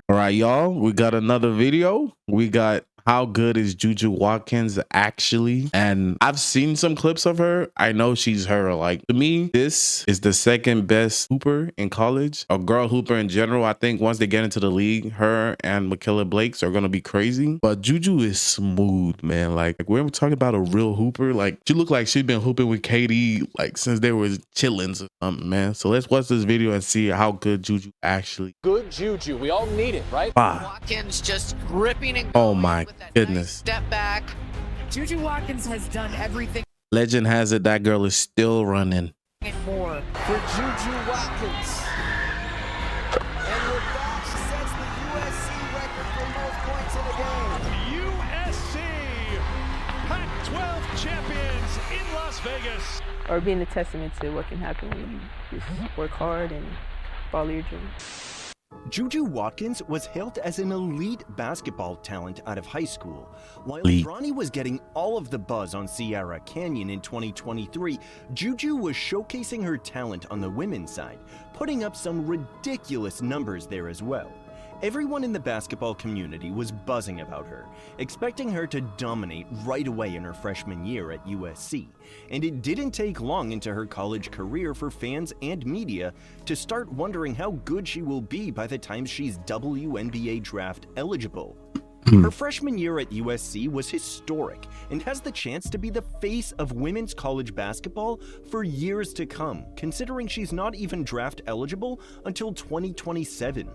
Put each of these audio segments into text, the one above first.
All right, y'all, we got another video. We got how good is Juju Watkins actually? And I've seen some clips of her. I know she's her. Like, to me, this is the second best hooper in college, a girl hooper in general. I think once they get into the league, her and Mikayla Blakes are gonna be crazy. But Juju is smooth, man. Like we're talking about a real hooper. Like, she looked like she'd been hooping with KD like since they were chillins or something, man. So let's watch this video and see how good Juju actually. Good Juju. We all need it, right? Watkins just gripping and oh going my with that goodness. nice step back. Juju Watkins has done everything Legend has it that girl is still running. and more. For Juju Watkins. And with that, she sets the USC record for most points in a game. USC Pac-12 champions in Las Vegas. Or being a testament to what can happen when you just work hard and follow your dream. Juju Watkins was hailed as an elite basketball talent out of high school. While Elite. Bronny was getting all of the buzz on Sierra Canyon in 2023, Juju was showcasing her talent on the women's side, putting up some ridiculous numbers there as well. Everyone in the basketball community was buzzing about her, expecting her to dominate right away in her freshman year at USC. And it didn't take long into her college career for fans and media to start wondering how good she will be by the time she's WNBA draft eligible. Her freshman year at USC was historic and has the chance to be the face of women's college basketball for years to come, considering she's not even draft eligible until 2027.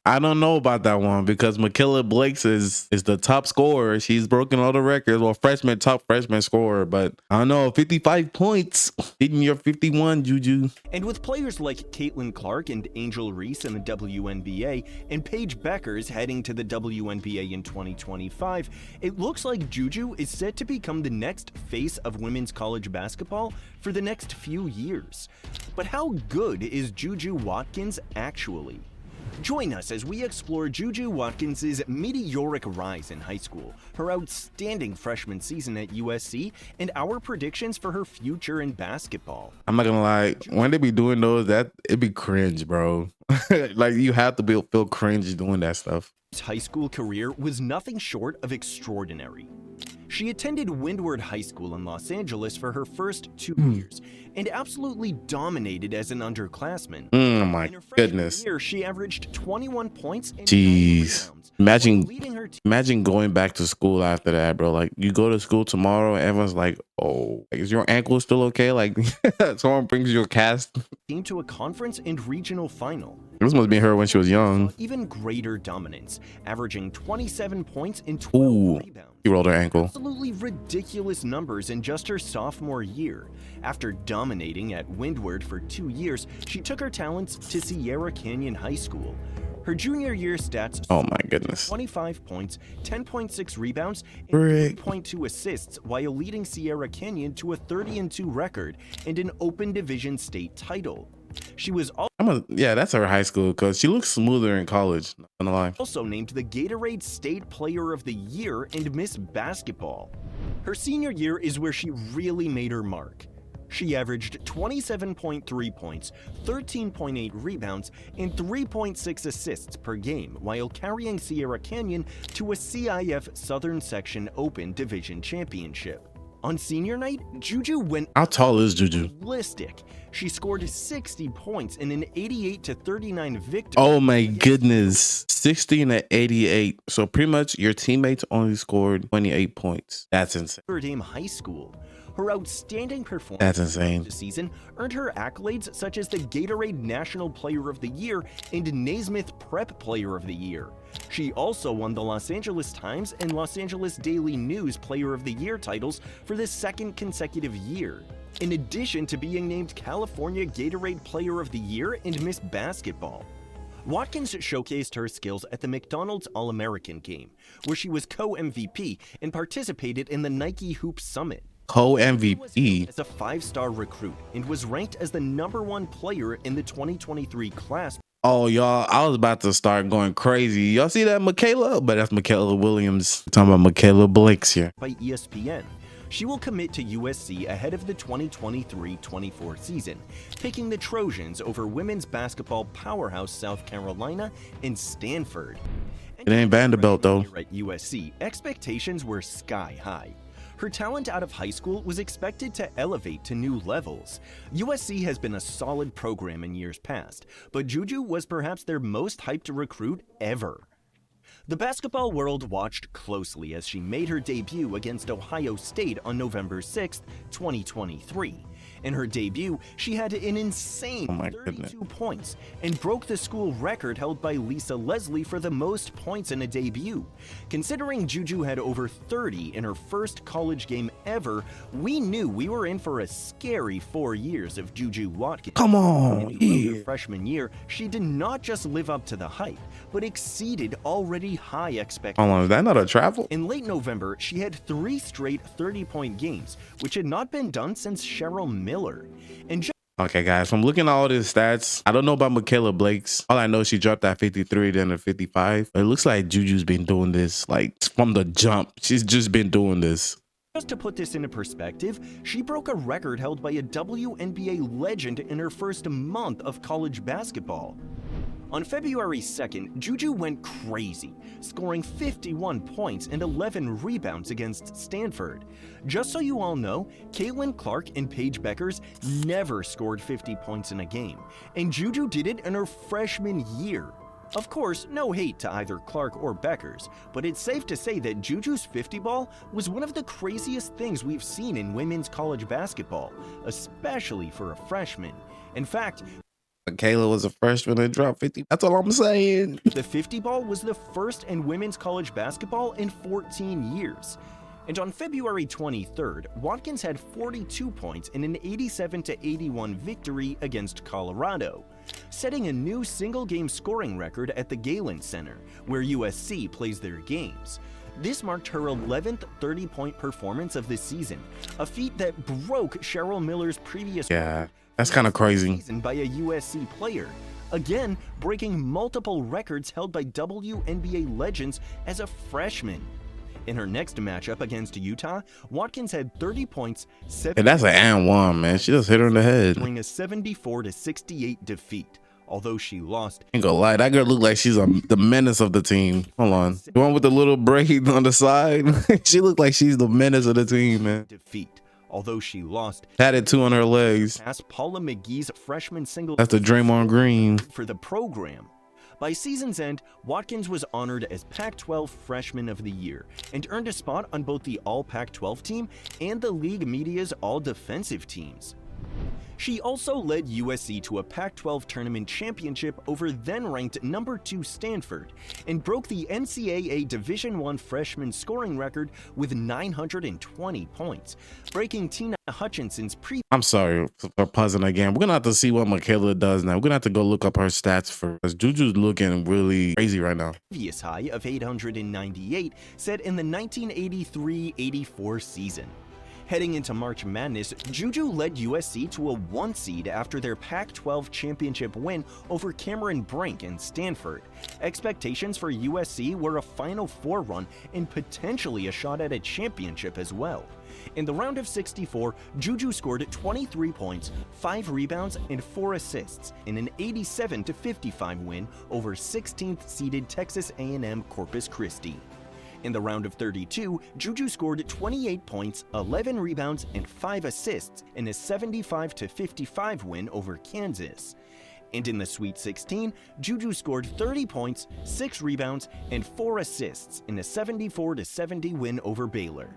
I don't know about that one because Mikayla Blakes is the top scorer. She's broken all the records. Well, top freshman scorer, but I don't know, 55 points, hitting your 51, Juju. And with players like Caitlin Clark and Angel Reese in the WNBA and Paige Beckers heading to the WNBA in 2025, it looks like Juju is set to become the next face of women's college basketball for the next few years. But how good is Juju Watkins actually? Join us as we explore Juju Watkins' meteoric rise in high school, her outstanding freshman season at USC, and our predictions for her future in basketball. I'm not gonna lie, when they be doing those, it'd be cringe, bro. Like, you have to feel cringe doing that stuff. His high school career was nothing short of extraordinary. She attended Windward High School in Los Angeles for her first 2 years and absolutely dominated as an underclassman. Oh my In her freshman goodness. year, she averaged 21 points and 9 Jeez. rebounds, while leading her team. Imagine going back to school after that, bro. Like, you go to school tomorrow, and everyone's like, oh, like, is your ankle still okay? Like, someone brings you a cast. Team to a conference and regional final. This must be her when she was young. Even greater dominance, averaging 27 points and 12 Ooh, rebounds. she rolled her ankle. Absolutely ridiculous numbers in just her sophomore year. After dominating at Windward for 2 years, she took her talents to Sierra Canyon High School. Her junior year stats: Oh my goodness. 25 points, 10.6 rebounds, and Frick. 3.2 assists, while leading Sierra Canyon to a 30-2 record and an Open Division state title. She was Yeah, that's her high school because she looks smoother in college. Not gonna lie. also named the Gatorade State Player of the Year and Miss Basketball. Her senior year is where she really made her mark. She averaged 27.3 points, 13.8 rebounds, and 3.6 assists per game while carrying Sierra Canyon to a CIF Southern Section Open Division Championship. On senior night, Juju went How tall is Juju? ballistic. She scored 60 points in an 88-39 victory. Oh my goodness. 16 to 88. So pretty much your teammates only scored 28 points. That's insane. Notre Dame High School. Her outstanding performance That's insane. this season earned her accolades such as the Gatorade National Player of the Year and Naismith Prep Player of the Year. She also won the Los Angeles Times and Los Angeles Daily News Player of the Year titles for the second consecutive year, in addition to being named California Gatorade Player of the Year and Miss Basketball. Watkins showcased her skills at the McDonald's All-American Game, where she was co-MVP and participated in the Nike Hoop Summit. Co-MVP. As a 5-star recruit and was ranked as the #1 player in the 2023 class Oh, y'all, I was about to start going crazy. Y'all see that Mikayla? But that's Mikayla Williams. We're talking about Mikayla Blakes here. by ESPN. She will commit to USC ahead of the 2023-24 season, picking the Trojans over women's basketball powerhouse South Carolina and Stanford. It ain't Vanderbilt though. At USC, expectations were sky high. Her talent out of high school was expected to elevate to new levels. USC has been a solid program in years past, but Juju was perhaps their most hyped recruit ever. The basketball world watched closely as she made her debut against Ohio State on November 6, 2023. In her debut, she had an insane 32 points and broke the school record held by Lisa Leslie for the most points in a debut. Considering Juju had over 30 in her first college game ever, we knew we were in for a scary 4 years of Juju Watkins. Come on, In her freshman year, she did not just live up to the hype, but exceeded already high expectations. Hold on, is that not a travel? In late November, she had 3 straight 30-point games, which had not been done since Cheryl Miller. And Okay, guys, from looking at all these stats, I don't know about Mikayla Blakes. All I know, she dropped that 53, then a 55. But it looks like Juju's been doing this, like, from the jump. She's just been doing this. just to put this into perspective, she broke a record held by a WNBA legend in her first month of college basketball. On February 2nd, Juju went crazy, scoring 51 points and 11 rebounds against Stanford. Just so you all know, Caitlin Clark and Paige Beckers never scored 50 points in a game, and Juju did it in her freshman year. Of course, no hate to either Clark or Beckers, but it's safe to say that Juju's 50 ball was one of the craziest things we've seen in women's college basketball, especially for a freshman. In fact, Mikayla was a freshman and dropped 50. That's all I'm saying. The 50 ball was the first in women's college basketball in 14 years. And on February 23rd, Watkins had 42 points in an 87-81 victory against Colorado, setting a new single-game scoring record at the Galen Center, where USC plays their games. This marked her 11th 30-point performance of the season, a feat that broke Cheryl Miller's previous record. That's kind of crazy. By a USC player, again breaking multiple records held by WNBA legends as a freshman. In her next matchup against Utah, Watkins had 30 points, 7 And that's an and one, man. She just hit her in the head. during a 74-68 defeat. Although she lost, Ain't gonna lie, that girl looked like she's the menace of the team. Hold on, the one with the little braid on the side. She looked like she's the menace of the team, man. Although she lost, Tattoo on her legs. Past Paula McGee's freshman single. That's the Draymond Green for the program. By season's end, Watkins was honored as Pac-12 Freshman of the Year and earned a spot on both the All-Pac-12 team and the league media's All-Defensive teams. She also led USC to a Pac-12 tournament championship over then-ranked number 2 Stanford and broke the NCAA Division I freshman scoring record with 920 points, breaking Tina Hutchinson's I'm sorry for pausing again. We're gonna have to see what Mikayla does now. We're gonna have to go look up her stats because Juju's looking really crazy right now. previous high of 898 set in the 1983-84 season. Heading into March Madness, Juju led USC to a 1 seed after their Pac-12 championship win over Cameron Brink and Stanford. Expectations for USC were a Final Four run and potentially a shot at a championship as well. In the round of 64, Juju scored 23 points, 5 rebounds, and 4 assists in an 87-55 win over 16th-seeded Texas A&M Corpus Christi. In the round of 32, Juju scored 28 points, 11 rebounds, and 5 assists in a 75-55 win over Kansas. And in the Sweet 16, Juju scored 30 points, 6 rebounds, and 4 assists in a 74-70 win over Baylor.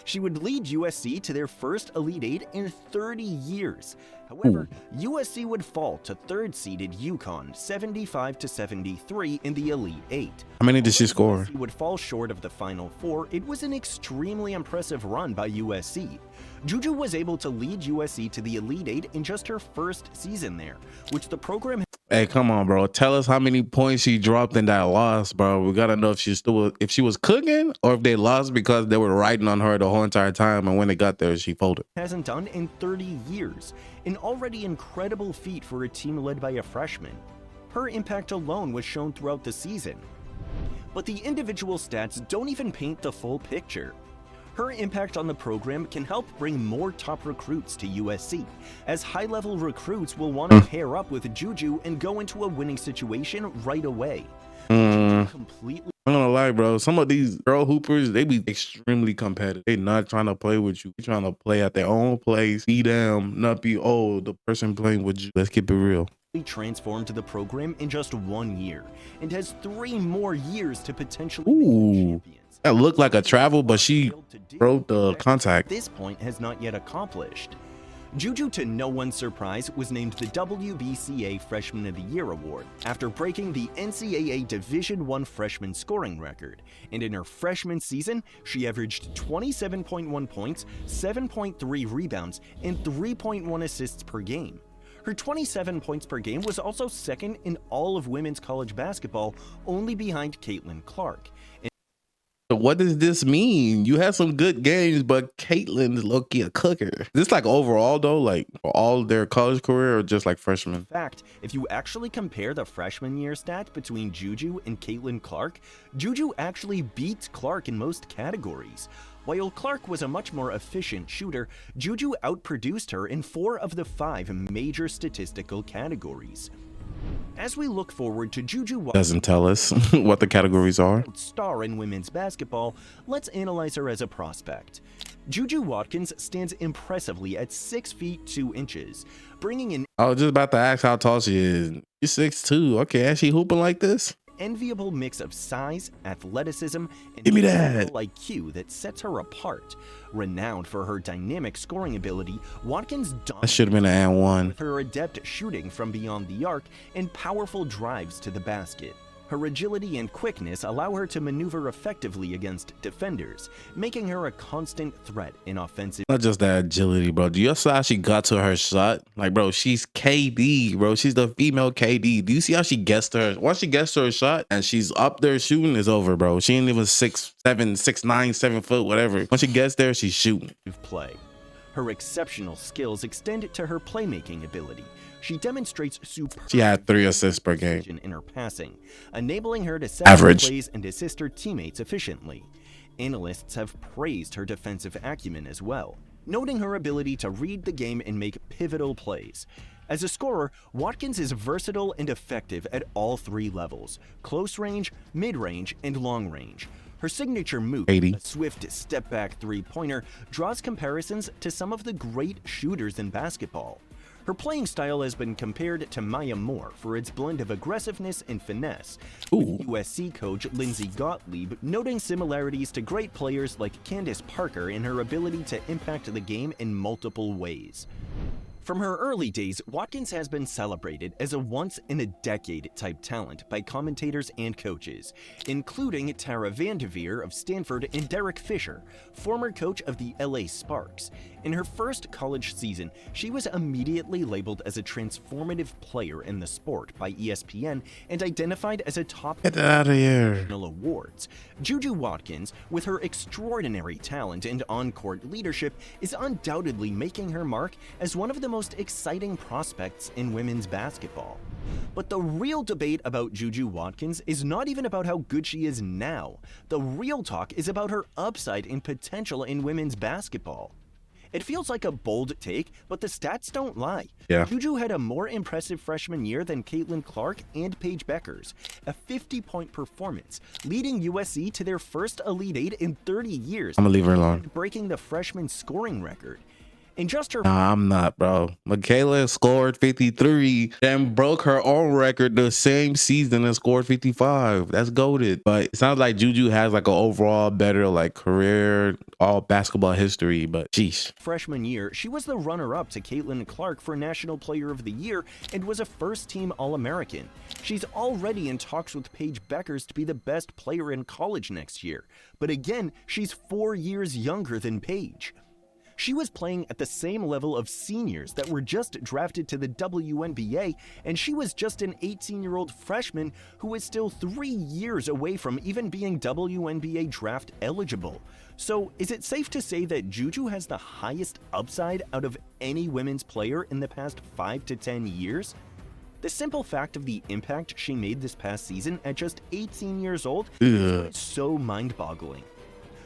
She would lead USC to their first Elite Eight in 30 years. However, USC would fall to third-seeded UConn 75-73 in the Elite Eight. How many did she score? USC would fall short of the Final Four. It was an extremely impressive run by USC. Juju was able to lead USC to the Elite Eight in just her first season there, which the program. Hey, come on, bro. Tell us how many points she dropped in that loss, bro. We gotta know if she was cooking or if they lost because they were riding on her the whole entire time, and when they got there, she folded. Hasn't done in 30 years, an already incredible feat for a team led by a freshman. Her impact alone was shown throughout the season. But the individual stats don't even paint the full picture. Her impact on the program can help bring more top recruits to USC, as high-level recruits will want to pair up with Juju and go into a winning situation right away. Juju completely I'm not gonna lie, bro. Some of these girl hoopers, they be extremely competitive. They not trying to play with you. They trying to play at their own place. Be them, not be, oh, the person playing with you. Let's keep it real. transformed the program in just 1 year and has 3 more years to potentially Ooh, become champions. that looked like a travel, but she broke the contact. At this point has not yet accomplished. Juju, to no one's surprise, was named the WBCA Freshman of the Year award after breaking the NCAA Division I freshman scoring record, and in her freshman season, she averaged 27.1 points, 7.3 rebounds, and 3.1 assists per game. Her 27 points per game was also second in all of women's college basketball, only behind Caitlin Clark. So what does this mean? You had some good games, but Caitlin's low-key a cooker. Is this like overall though, like for all their college career, or just like freshmen? In fact, if you actually compare the freshman year stat between Juju and Caitlin Clark, Juju actually beats Clark in most categories. While Clark was a much more efficient shooter, Juju outproduced her in 4 of the 5 major statistical categories. As we look forward to Juju Watkins, Doesn't tell us what the categories are. Star in women's basketball, let's analyze her as a prospect. Juju Watkins stands impressively at 6 feet 2 inches, bringing an I was just about to ask how tall she is. She's 6'2". Okay, is she hooping like this? enviable mix of size, athleticism, and Give me that. IQ that sets her apart. Renowned for her dynamic scoring ability, Watkins That should have been an and one. with her adept shooting from beyond the arc and powerful drives to the basket. Her agility and quickness allow her to maneuver effectively against defenders, making her a constant threat in offensive. Not just that agility, bro. Do you see how she got to her shot? Like, bro, she's KD, bro. She's the female KD. Do you see how she gets to her? Once she gets to her shot and she's up there shooting, it's over, bro. She ain't even 6'7", 6'9", 7 foot, whatever. Once she gets there, she's shooting. Play. Her exceptional skills extend to her playmaking ability. She demonstrates superb She had 3 assists per game. precision in her passing, enabling her to set Average. plays and assist her teammates efficiently. Analysts have praised her defensive acumen as well, noting her ability to read the game and make pivotal plays. As a scorer, Watkins is versatile and effective at all 3 levels: close range, mid-range, and long range. Her signature move, 80. a swift step-back three-pointer, draws comparisons to some of the great shooters in basketball. Her playing style has been compared to Maya Moore for its blend of aggressiveness and finesse, with USC coach Lindsey Gottlieb noting similarities to great players like Candace Parker in her ability to impact the game in multiple ways. From her early days, Watkins has been celebrated as a once-in-a-decade type talent by commentators and coaches, including Tara Vanderveer of Stanford and Derek Fisher, former coach of the LA Sparks. In her first college season, she was immediately labeled as a transformative player in the sport by ESPN and identified as a top Get that out of here. national awards. Juju Watkins, with her extraordinary talent and on-court leadership, is undoubtedly making her mark as one of the most exciting prospects in women's basketball. But the real debate about Juju Watkins is not even about how good she is now. The real talk is about her upside and potential in women's basketball. It feels like a bold take, but the stats don't lie. Yeah. Juju had a more impressive freshman year than Caitlin Clark and Paige Beckers, a 50-point performance, leading USC to their first Elite Eight in 30 years, I'm gonna leave her alone. breaking the freshman scoring record. In just her Nah, I'm not, bro. Mikayla scored 53, then broke her own record the same season and scored 55. That's goated. But it sounds like Juju has like an overall better like career, all basketball history. But sheesh. freshman year, she was the runner-up to Caitlin Clark for National Player of the Year and was a first-team All-American. She's already in talks with Paige Beckers to be the best player in college next year. But again, she's 4 years younger than Paige. She was playing at the same level of seniors that were just drafted to the WNBA, and she was just an 18-year-old freshman who is still 3 years away from even being WNBA draft eligible. So is it safe to say that Juju has the highest upside out of any women's player in the past 5 to 10 years? The simple fact of the impact she made this past season at just 18 years old is so mind-boggling.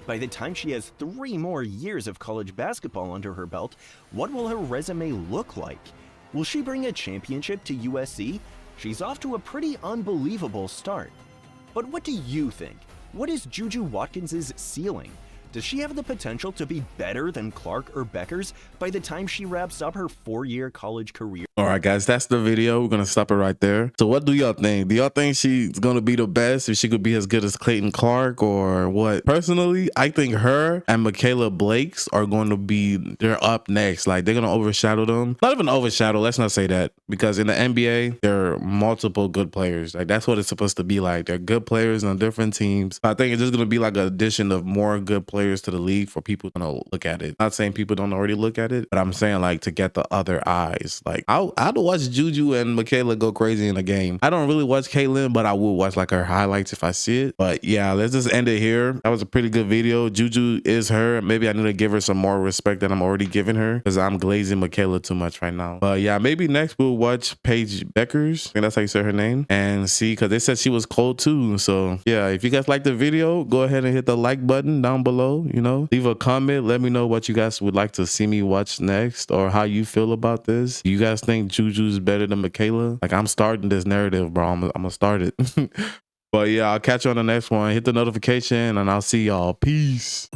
By the time she has 3 more years of college basketball under her belt, what will her resume look like? Will she bring a championship to USC? She's off to a pretty unbelievable start. But what do you think? What is Juju Watkins' ceiling? Does she have the potential to be better than Clark or Beckers by the time she wraps up her 4-year college career? All right, guys, that's the video. We're going to stop it right there. So what do y'all think? Do y'all think she's going to be the best, if she could be as good as Clayton Clark, or what? Personally, I think her and Mikayla Blakes are going to be, they're up next. Like, they're going to overshadow them. Not even overshadow, let's not say that. Because in the NBA, there are multiple good players. Like, that's what it's supposed to be like. They're good players on different teams. I think it's just going to be like an addition of more good players to the league for people to look at it. Not saying people don't already look at it, but I'm saying like to get the other eyes. Like, I'd watch Juju and Mikayla go crazy in a game. I don't really watch Caitlin, but I will watch like her highlights if I see it. But yeah, let's just end it here. That was a pretty good video. Juju is her. Maybe I need to give her some more respect than I'm already giving her, because I'm glazing Mikayla too much right now. But yeah, maybe next we'll watch Paige Beckers. I think that's how you say her name. And see, because they said she was cold too. So yeah, if you guys like the video, go ahead and hit the like button down below. You know, leave a comment. Let me know what you guys would like to see me watch next, or how you feel about this. You guys think Juju's better than Mikayla? Like, I'm starting this narrative, bro. I'm gonna start it. But yeah, I'll catch you on the next one. Hit the notification and I'll see y'all. Peace.